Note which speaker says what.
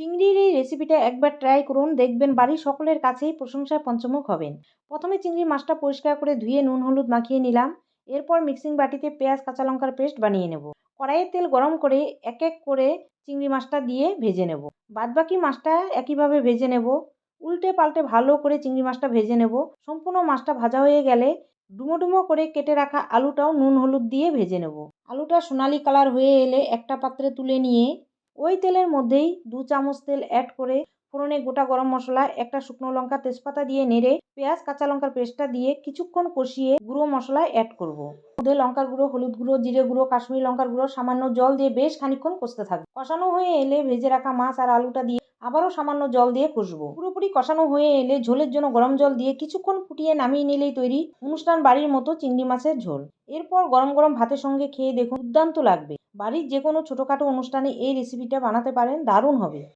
Speaker 1: চিংড়ির এই রেসিপিটা একবার ট্রাই করুন, দেখবেন বাড়ির সকলের কাছেই প্রশংসায় পঞ্চমুখ হবেন। প্রথমে চিংড়ি মাছটা পরিষ্কার করে ধুয়ে নুন হলুদ মাখিয়ে নিলাম। এরপর মিক্সিং বাটিতে পেঁয়াজ কাঁচা লঙ্কার পেস্ট বানিয়ে নেব। কড়াইয়ে তেল গরম করে এক এক করে চিংড়ি মাছটা দিয়ে ভেজে নেব। বাদবাকি মাছটা একইভাবে ভেজে নেব। উল্টে পাল্টে ভালো করে চিংড়ি মাছটা ভেজে নেব। সম্পূর্ণ মাছটা ভাজা হয়ে গেলে ডুমো ডুমো করে কেটে রাখা আলুটাও নুন হলুদ দিয়ে ভেজে নেব। আলুটা সোনালি কালার হয়ে এলে একটা পাত্রে তুলে নিয়ে ওই তেলের মধ্যেই 2 চামচ তেল অ্যাড করে ফোড়নে গোটা গরম মশলা, একটা শুকনো লঙ্কা, তেজপাতা দিয়ে নেড়ে পেঁয়াজ কাঁচা লঙ্কার পেস্টটা দিয়ে কিছুক্ষণ কষিয়ে গুঁড়ো মশলা অ্যাড করব। মধ্যে লঙ্কার গুঁড়ো, হলুদ গুঁড়ো, জিরে গুঁড়ো, কাশ্মীরি লঙ্কার গুঁড়ো, সামান্য জল দিয়ে বেশ খানিকক্ষণ কষতে থাকবে। কষানো হয়ে এলে ভেজে রাখা মাছ আর আলুটা দিয়ে আবারও সামান্য জল দিয়ে কষবো। পুরোপুরি কষানো হয়ে এলে ঝোলের জন্য গরম জল দিয়ে কিছুক্ষণ ফুটিয়ে নামিয়ে নিলেই তৈরি অনুষ্ঠান বাড়ির মতো চিংড়ি মাছের ঝোল। এরপর গরম গরম ভাতের সঙ্গে খেয়ে দেখুন, দুর্দান্ত লাগবে। বাড়ির যে কোনো ছোটোখাটো অনুষ্ঠানে এই রেসিপিটা বানাতে পারেন, দারুণ হবে।